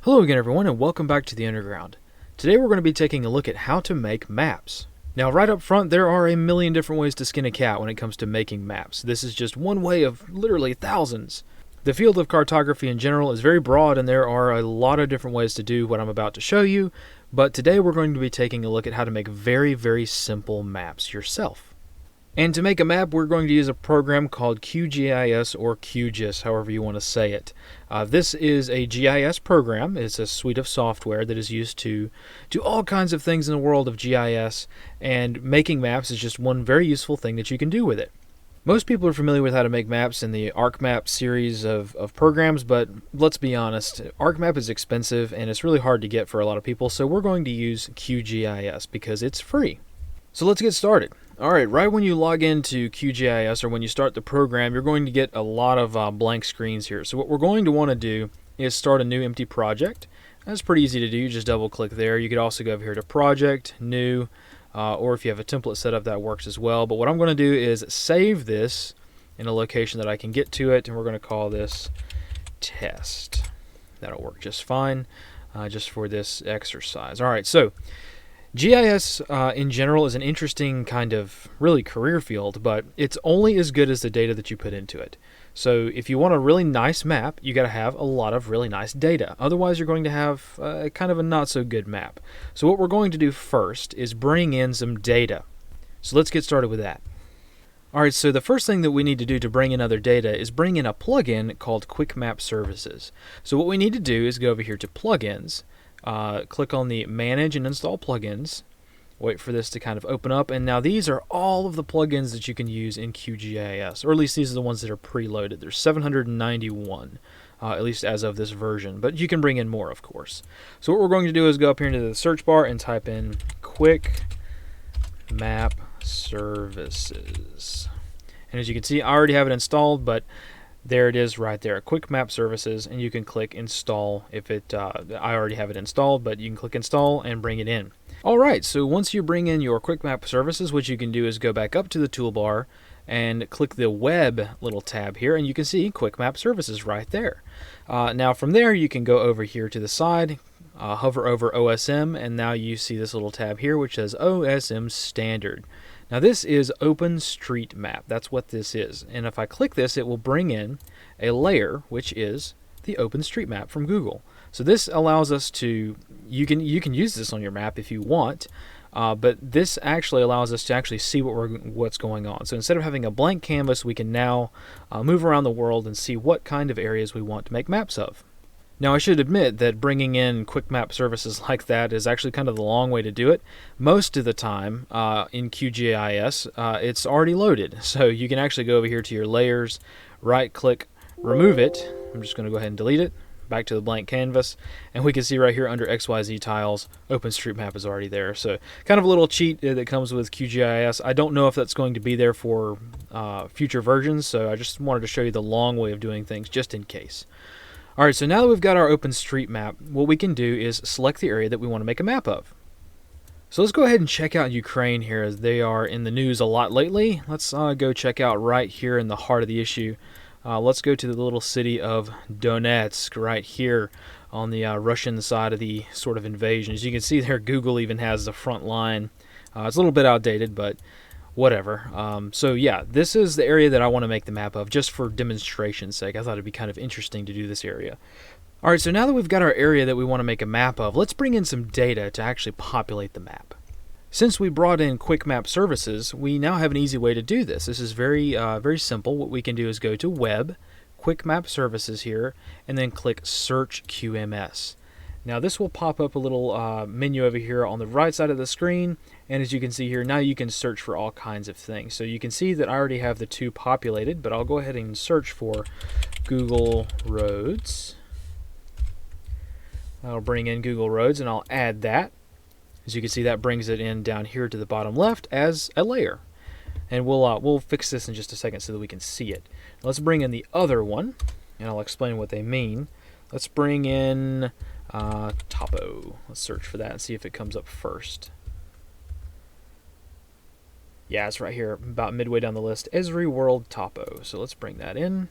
Hello again everyone and welcome back to the Underground. Today we're going to be taking a look at how to make maps. Now right up front there are a million different ways to skin a cat when it comes to making maps. This is just one way of literally thousands. The field of cartography in general is very broad and there are a lot of different ways to do what I'm about to show you, but today we're going to be taking a look at how to make very simple maps yourself. And to make a map, we're going to use a program called QGIS or QGIS, however you want to say it. This is a GIS program. It's a suite of software that is used to do all kinds of things in the world of GIS, and making maps is just one very useful thing that you can do with it. Most people are familiar with how to make maps in the ArcMap series of programs, but let's be honest, ArcMap is expensive and it's really hard to get for a lot of people, so we're going to use QGIS because it's free. So let's get started. Alright, right when you log into QGIS or when you start the program, you're going to get a lot of blank screens here. So what we're going to want to do is start a new empty project. That's pretty easy to do. You just double click there. You could also go over here to Project, New, or if you have a template set up, that works as well. But what I'm going to do is save this in a location that I can get to it, and we're going to call this Test. That'll work just fine just for this exercise. Alright, so GIS in general is an interesting kind of really career field, but it's only as good as the data that you put into it. So if you want a really nice map, you got to have a lot of really nice data. Otherwise you're going to have kind of a not so good map. So what we're going to do first is bring in some data. So let's get started with that. Alright, so the first thing that we need to do to bring in other data is bring in a plugin called Quick Map Services. So what we need to do is go over here to Plugins, click on the Manage and Install Plugins, wait for this to kind of open up, and now these are all of the plugins that you can use in QGIS, or at least these are the ones that are preloaded. There's 791, at least as of this version, but you can bring in more, of course. So what we're going to do is go up here into the search bar and type in Quick Map Services. And as you can see, I already have it installed, but there it is right there, Quick Map Services, and you can click Install if it, I already have it installed, but you can click Install and bring it in. Alright, so once you bring in your Quick Map Services, what you can do is go back up to the toolbar and click the Web little tab here, and you can see Quick Map Services right there. Now from there you can go over here to the side, hover over OSM, and now you see this little tab here which says OSM Standard. Now this is OpenStreetMap, that's what this is, and if I click this it will bring in a layer which is the OpenStreetMap from Google. So this allows us to, you can use this on your map if you want, but this actually allows us to actually see what's going on. So instead of having a blank canvas, we can now move around the world and see what kind of areas we want to make maps of. Now I should admit that bringing in quick map services like that is actually kind of the long way to do it. Most of the time in QGIS it's already loaded, so you can actually go over here to your layers, right click, remove it. I'm just going to go ahead and delete it, back to the blank canvas, and we can see right here under XYZ tiles OpenStreetMap is already there. So kind of a little cheat that comes with QGIS. I don't know if that's going to be there for future versions, so I just wanted to show you the long way of doing things just in case. Alright, so now that we've got our OpenStreetMap, what we can do is select the area that we want to make a map of. So let's go ahead and check out Ukraine here, as they are in the news a lot lately. Let's go check out right here in the heart of the issue. Let's go to the little city of Donetsk right here on the Russian side of the sort of invasion. As you can see there, Google even has the front line. It's a little bit outdated, but whatever. So yeah, this is the area that I want to make the map of, just for demonstration's sake. I thought it'd be kind of interesting to do this area. Alright, so now that we've got our area that we want to make a map of, let's bring in some data to actually populate the map. Since we brought in Quick Map Services, we now have an easy way to do this. This is very simple. What we can do is go to Web, Quick Map Services here, and then click Search QMS. Now this will pop up a little menu over here on the right side of the screen, and as you can see here, now you can search for all kinds of things. So you can see that I already have the two populated, but I'll go ahead and search for Google Roads. I'll bring in Google Roads and I'll add that. As you can see, that brings it in down here to the bottom left as a layer. And we'll fix this in just a second so that we can see it. Let's bring in the other one, and I'll explain what they mean. Let's bring in Topo. Let's search for that and see if it comes up first. Yeah, it's right here, about midway down the list. Esri World Topo. So let's bring that in.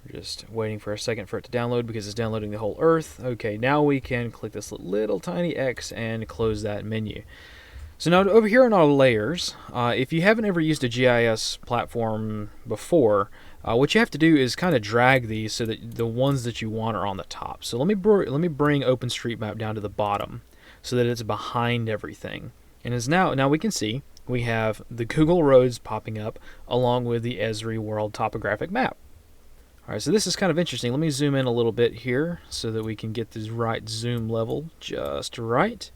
We're just waiting for a second for it to download because it's downloading the whole Earth. Okay, now we can click this little tiny X and close that menu. So now over here on our layers, if you haven't ever used a GIS platform before, what you have to do is kind of drag these so that the ones that you want are on the top. So let me bring OpenStreetMap down to the bottom so that it's behind everything. And as now we can see we have the Google roads popping up along with the Esri World Topographic Map. Alright, so this is kind of interesting. Let me zoom in a little bit here so that we can get the right zoom level just right.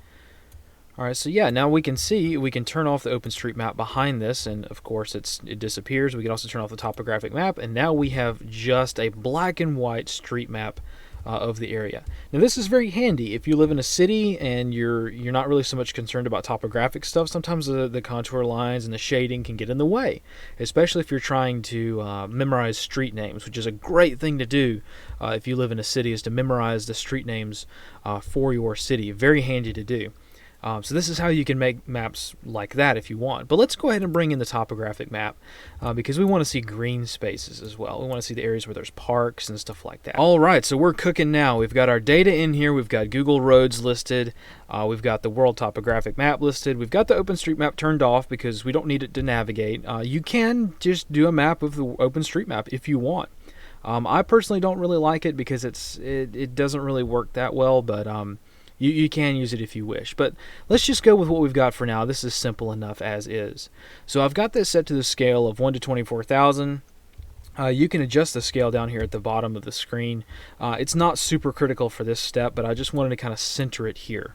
Alright, so yeah, now we can see, we can turn off the OpenStreetMap behind this, and of course it disappears. We can also turn off the topographic map, and now we have just a black and white street map of the area. Now this is very handy if you live in a city and you're not really so much concerned about topographic stuff. Sometimes the contour lines and the shading can get in the way, especially if you're trying to memorize street names, which is a great thing to do if you live in a city, is to memorize the street names for your city. Very handy to do. So this is how you can make maps like that if you want. But let's go ahead and bring in the topographic map because we want to see green spaces as well. We want to see the areas where there's parks and stuff like that. Alright, so we're cooking now. We've got our data in here. We've got Google Roads listed. We've got the World Topographic Map listed. We've got the OpenStreetMap turned off because we don't need it to navigate. You can just do a map of the OpenStreetMap if you want. I personally don't really like it because it doesn't really work that well, but you can use it if you wish, but let's just go with what we've got for now. This is simple enough as is. So I've got this set to the scale of 1 to 24,000. You can adjust the scale down here at the bottom of the screen. It's not super critical for this step, but I just wanted to kind of center it here.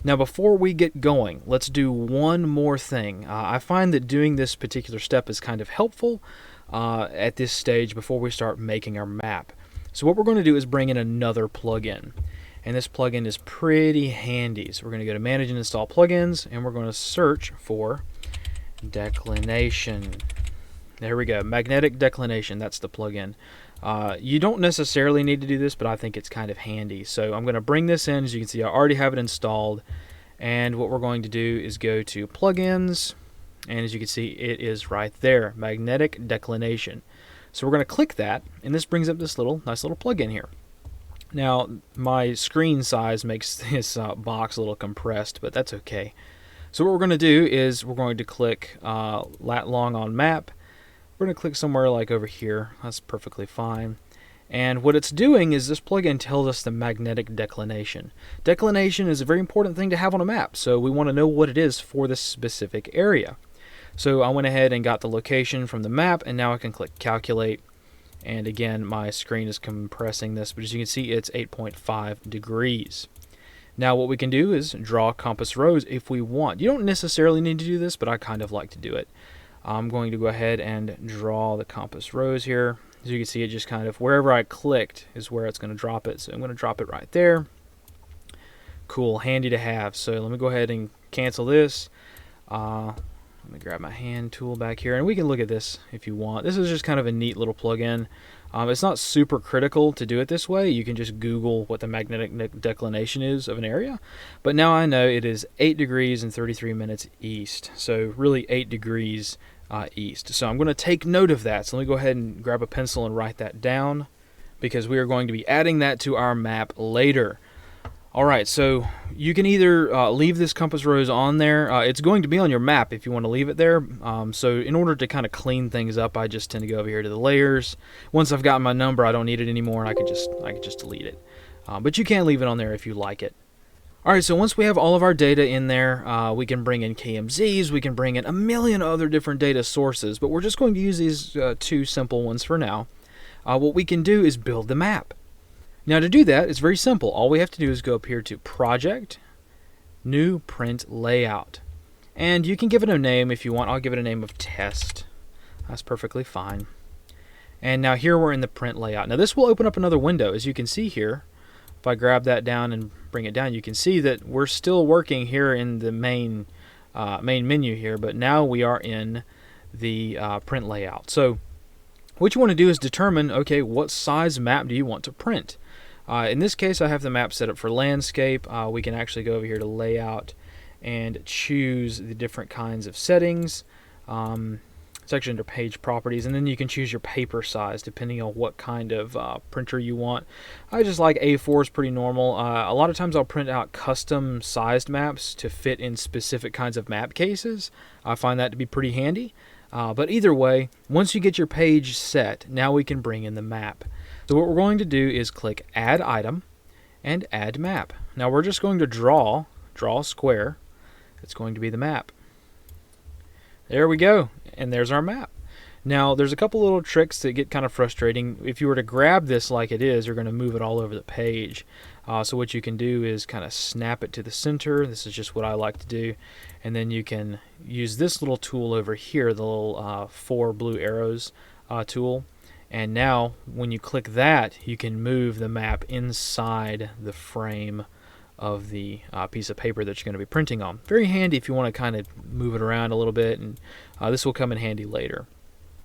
Now before we get going, let's do one more thing. I find that doing this particular step is kind of helpful at this stage before we start making our map. So what we're going to do is bring in another plugin. And this plugin is pretty handy. So we're going to go to Manage and Install Plugins, and we're going to search for Declination. There we go, Magnetic Declination, that's the plugin. You don't necessarily need to do this, but I think it's kind of handy. So I'm going to bring this in. As you can see, I already have it installed. And what we're going to do is go to Plugins, and as you can see, it is right there, Magnetic Declination. So we're going to click that, and this brings up this nice little plugin here. Now, my screen size makes this box a little compressed, but that's okay. So what we're going to do is we're going to click lat long on map. We're going to click somewhere like over here. That's perfectly fine. And what it's doing is this plugin tells us the magnetic declination. Declination is a very important thing to have on a map, so we want to know what it is for this specific area. So I went ahead and got the location from the map, and now I can click calculate. And again, my screen is compressing this, but as you can see, it's 8.5 degrees. Now what we can do is draw compass rose if we want. You don't necessarily need to do this, but I kind of like to do it. I'm going to go ahead and draw the compass rose here. As you can see, it just kind of, wherever I clicked is where it's going to drop it. So I'm going to drop it right there. Cool, handy to have. So let me go ahead and cancel this. Let me grab my hand tool back here, and we can look at this if you want. This is just kind of a neat little plugin. It's not super critical to do it this way. You can just Google what the magnetic declination is of an area. But now I know it is 8 degrees and 33 minutes east. So really 8 degrees east. So I'm going to take note of that. So let me go ahead and grab a pencil and write that down, because we are going to be adding that to our map later. Alright, so you can either leave this compass rose on there. It's going to be on your map if you want to leave it there. So in order to kind of clean things up, I just tend to go over here to the layers. Once I've gotten my number, I don't need it anymore, and I can just delete it. But you can leave it on there if you like it. Alright, so once we have all of our data in there, we can bring in KMZs, we can bring in a million other different data sources, but we're just going to use these two simple ones for now. What we can do is build the map. Now to do that, it's very simple. All we have to do is go up here to Project, New Print Layout. And you can give it a name if you want. I'll give it a name of Test. That's perfectly fine. And now here we're in the print layout. Now this will open up another window. As you can see here, if I grab that down and bring it down, you can see that we're still working here in the main menu here, but now we are in the print layout. So what you want to do is determine, okay, what size map do you want to print? In this case, I have the map set up for landscape. We can actually go over here to layout and choose the different kinds of settings. section under page properties, and then you can choose your paper size depending on what kind of printer you want. I just like A4 is pretty normal. A lot of times I'll print out custom sized maps to fit in specific kinds of map cases. I find that to be pretty handy. But either way, once you get your page set, now we can bring in the map. So what we're going to do is click Add Item and Add Map. Now we're just going to draw a square. It's going to be the map. There we go, and there's our map. Now there's a couple little tricks that get kind of frustrating. If you were to grab this like it is, you're going to move it all over the page. So what you can do is kind of snap it to the center. This is just what I like to do. And then you can use this little tool over here, the little 4 blue arrows tool. And now when you click that, you can move the map inside the frame of the piece of paper that you're going to be printing on. Very handy if you want to kind of move it around a little bit, and this will come in handy later.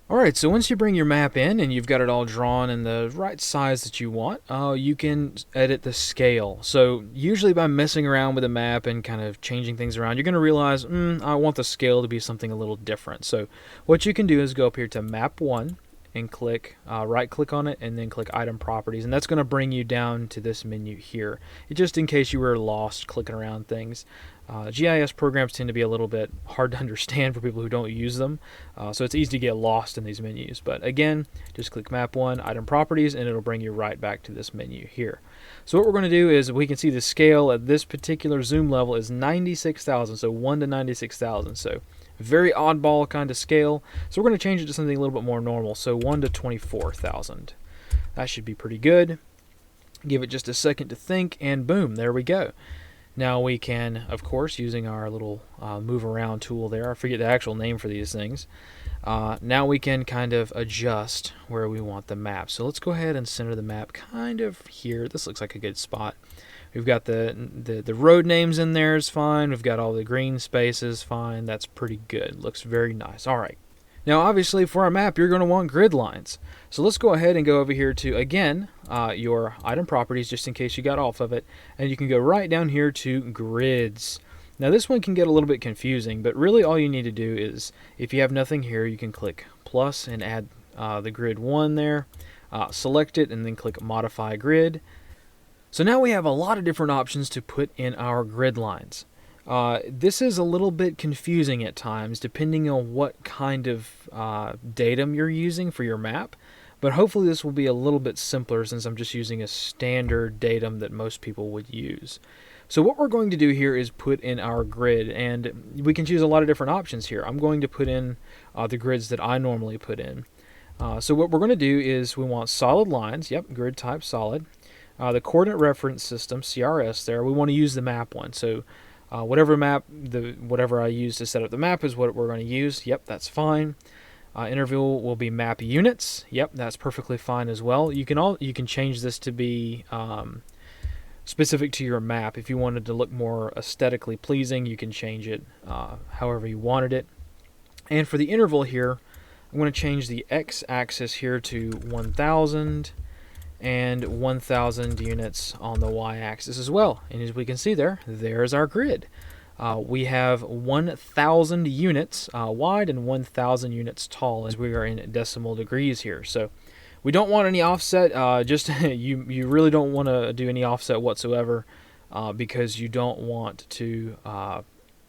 Alright, so once you bring your map in and you've got it all drawn in the right size that you want, you can edit the scale. So usually by messing around with the map and kind of changing things around, you're going to realize, I want the scale to be something a little different. So what you can do is go up here to Map 1 and click, right click on it and then click Item Properties, and that's going to bring you down to this menu here. Just in case you were lost clicking around things. GIS programs tend to be a little bit hard to understand for people who don't use them, so it's easy to get lost in these menus. But again, just click Map 1, Item Properties, and it'll bring you right back to this menu here. So what we're going to do is we can see the scale at this particular zoom level is 96,000, so 1 to 96,000. So very oddball kind of scale. So we're going to change it to something a little bit more normal, so 1 to 24,000. That should be pretty good. Give it just a second to think, and boom, there we go. Now we can, of course, using our little move around tool there, I forget the actual name for these things, now we can kind of adjust where we want the map. So let's go ahead and center the map kind of here. This looks like a good spot. We've got the road names in there is fine. We've got all the green spaces fine. That's pretty good. Looks very nice. All right. Now obviously for our map you're going to want grid lines. So let's go ahead and go over here to, again, your item properties, just in case you got off of it, and you can go right down here to grids. Now this one can get a little bit confusing, but really all you need to do is, if you have nothing here, you can click plus and add the grid 1 there, select it, and then click modify grid. So now we have a lot of different options to put in our grid lines. This is a little bit confusing at times depending on what kind of datum you're using for your map, but hopefully this will be a little bit simpler since I'm just using a standard datum that most people would use. So what we're going to do here is put in our grid, and we can choose a lot of different options here. I'm going to put in the grids that I normally put in. So what we're going to do is we want solid lines, yep, grid type solid. The coordinate reference system, CRS there, we want to use the map one. So whatever I use to set up the map is what we're going to use. Yep, that's fine. Interval will be map units. Yep, that's perfectly fine as well. You can change this to be specific to your map. If you wanted to look more aesthetically pleasing, you can change it however you wanted it. And for the interval here, I'm going to change the x-axis here to 1,000 and 1,000 units on the y-axis as well. And as we can see there's our grid. We have 1,000 units wide and 1,000 units tall, as we are in decimal degrees here. So we don't want any offset. You really don't want to do any offset whatsoever because you don't want to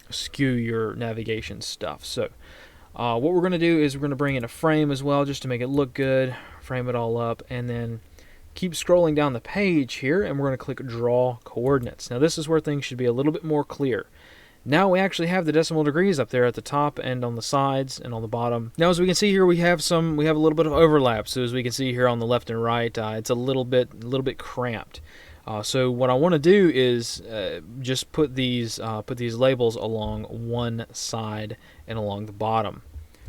skew your navigation stuff. So what we're going to do is we're going to bring in a frame as well just to make it look good, frame it all up, and then keep scrolling down the page here, and we're going to click Draw Coordinates. Now this is where things should be a little bit more clear. Now we actually have the decimal degrees up there at the top and on the sides and on the bottom. Now as we can see here, we have a little bit of overlap. So as we can see here on the left and right, it's a little bit cramped. So what I want to do is just put these labels along one side and along the bottom.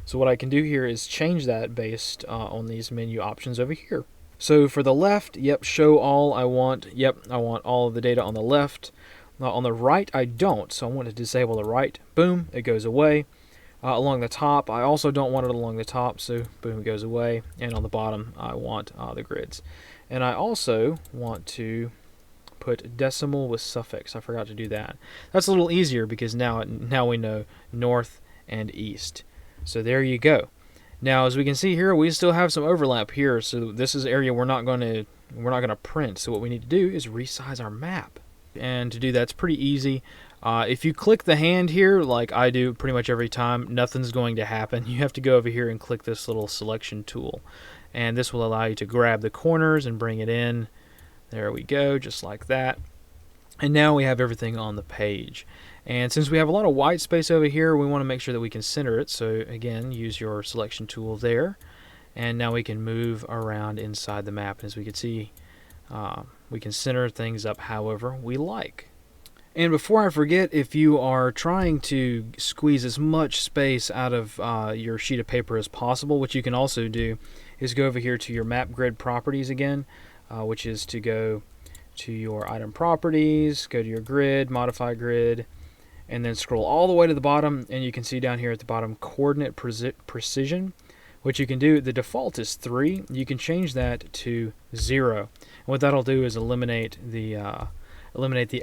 So what I can do here is change that based on these menu options over here. So for the left, yep, show all I want. Yep, I want all of the data on the left. On the right, I don't, so I want to disable the right. Boom, it goes away. Along the top, I also don't want it along the top, so boom, it goes away. And on the bottom, I want the grids. And I also want to put decimal with suffix. I forgot to do that. That's a little easier because now we know north and east. So there you go. Now, as we can see here, we still have some overlap here, so this is area we're not going to print. So what we need to do is resize our map, and to do that, it's pretty easy. If you click the hand here, like I do pretty much every time, nothing's going to happen. You have to go over here and click this little selection tool, and this will allow you to grab the corners and bring it in. There we go, just like that. And now we have everything on the page. And since we have a lot of white space over here, we want to make sure that we can center it. So again, use your selection tool there. And now we can move around inside the map. And as we can see, we can center things up however we like. And before I forget, if you are trying to squeeze as much space out of your sheet of paper as possible, what you can also do is go over here to your map grid properties again, which is to go to your item properties, go to your grid, modify grid, and then scroll all the way to the bottom, and you can see down here at the bottom coordinate precision. What you can do, the default is 3. You can change that to 0. And what that'll do is eliminate the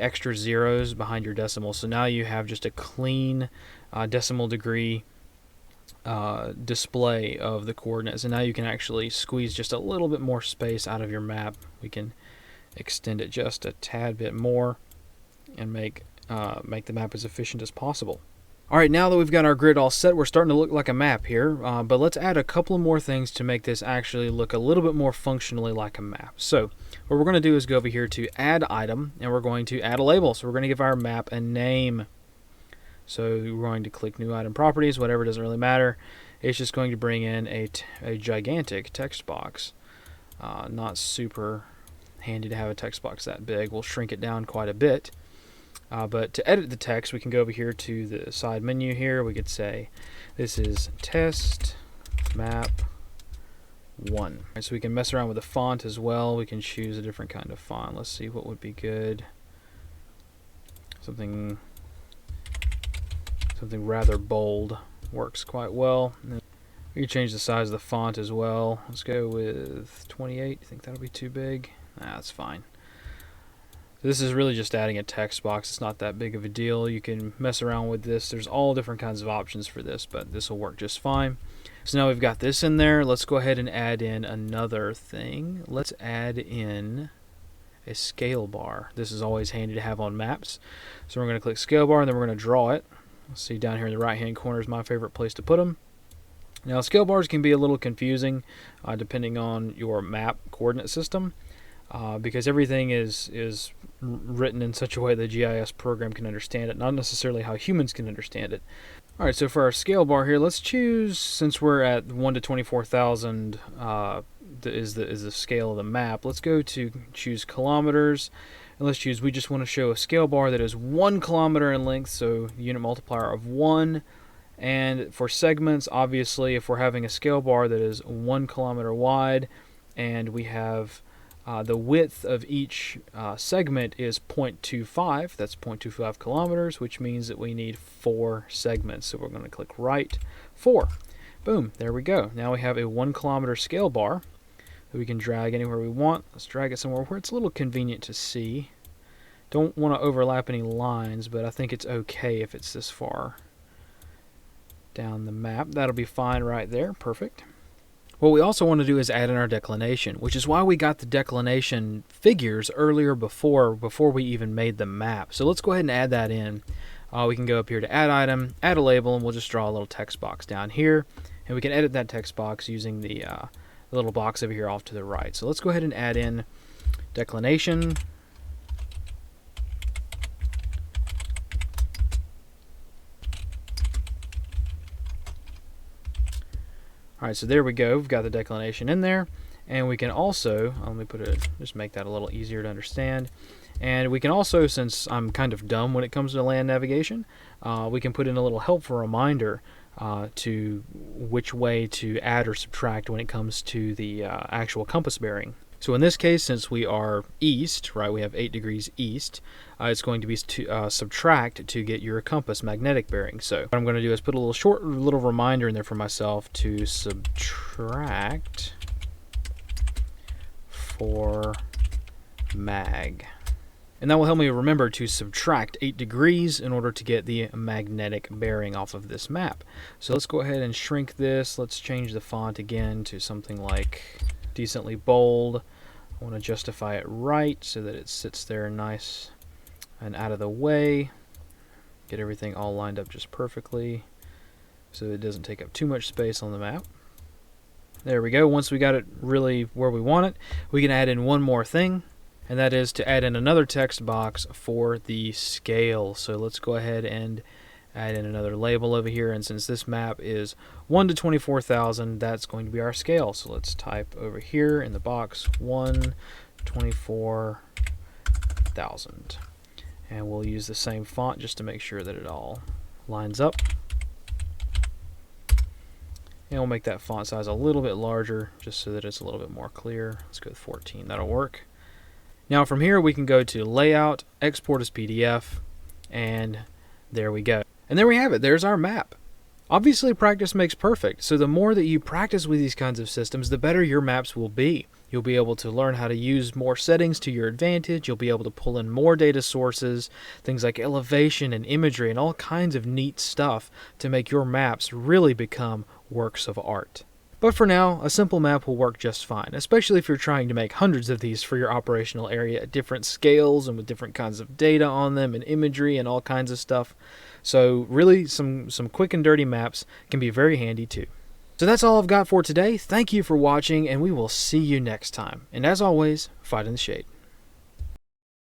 extra zeros behind your decimal. So now you have just a clean decimal degree display of the coordinates, and now you can actually squeeze just a little bit more space out of your map. We can extend it just a tad bit more and make the map as efficient as possible. Alright, now that we've got our grid all set, we're starting to look like a map here, but let's add a couple more things to make this actually look a little bit more functionally like a map. So what we're going to do is go over here to add item, and we're going to add a label. So we're going to give our map a name. So we're going to click new item properties, whatever, doesn't really matter. It's just going to bring in a gigantic text box. Not super handy to have a text box that big. We'll shrink it down quite a bit. But to edit the text, we can go over here to the side menu here. We could say this is test map 1. Right, so we can mess around with the font as well. We can choose a different kind of font. Let's see what would be good. Something rather bold works quite well. We can change the size of the font as well. Let's go with 28. You think that'll be too big? Nah, that's fine. This is really just adding a text box. It's not that big of a deal. You can mess around with this. There's all different kinds of options for this, but this will work just fine. So now we've got this in there. Let's go ahead and add in another thing. Let's add in a scale bar. This is always handy to have on maps. So we're going to click scale bar, and then we're going to draw it. Let's see, down here in the right hand corner is my favorite place to put them. Now scale bars can be a little confusing depending on your map coordinate system. Because everything is written in such a way the GIS program can understand it, not necessarily how humans can understand it. Alright, so for our scale bar here, let's choose, since we're at 1 to 24,000 is the scale of the map, let's go to choose kilometers, and let's choose, we just want to show a scale bar that is 1 kilometer in length, so unit multiplier of 1. And for segments, obviously, if we're having a scale bar that is 1 kilometer wide, and we have the width of each segment is 0.25. That's 0.25 kilometers, which means that we need 4 segments. So we're going to click right 4. Boom, there we go. Now we have a 1 kilometer scale bar that we can drag anywhere we want. Let's drag it somewhere where it's a little convenient to see. Don't want to overlap any lines, but I think it's okay if it's this far down the map. That'll be fine right there. Perfect. What we also want to do is add in our declination, which is why we got the declination figures earlier before we even made the map. So let's go ahead and add that in. We can go up here to add item, add a label, and we'll just draw a little text box down here. And we can edit that text box using the little box over here off to the right. So let's go ahead and add in declination. Alright, so there we go. We've got the declination in there. And we can also, let me just make that a little easier to understand. And we can also, since I'm kind of dumb when it comes to land navigation, we can put in a little helpful reminder to which way to add or subtract when it comes to the actual compass bearing. So in this case, since we are east, right, we have 8 degrees east, it's going to be subtract to get your compass magnetic bearing. So what I'm going to do is put a little reminder in there for myself to subtract for mag. And that will help me remember to subtract 8 degrees in order to get the magnetic bearing off of this map. So let's go ahead and shrink this. Let's change the font again to something like decently bold. I want to justify it right so that it sits there nice and out of the way. Get everything all lined up just perfectly so it doesn't take up too much space on the map. There we go. Once we got it really where we want it, we can add in one more thing, and that is to add in another text box for the scale. So let's go ahead and add in another label over here, and since this map is 1 to 24,000, that's going to be our scale. So let's type over here in the box 1 24,000, and we'll use the same font just to make sure that it all lines up. And we'll make that font size a little bit larger just so that it's a little bit more clear. Let's go with 14. That'll work. Now from here we can go to Layout, Export as PDF, and there we go. And there we have it. There's our map. Obviously practice makes perfect, so the more that you practice with these kinds of systems, the better your maps will be. You'll be able to learn how to use more settings to your advantage. You'll be able to pull in more data sources, things like elevation and imagery and all kinds of neat stuff to make your maps really become works of art. But for now, a simple map will work just fine, especially if you're trying to make hundreds of these for your operational area at different scales and with different kinds of data on them and imagery and all kinds of stuff. So really, some quick and dirty maps can be very handy too. So that's all I've got for today. Thank you for watching, and we will see you next time. And as always, fight in the shade.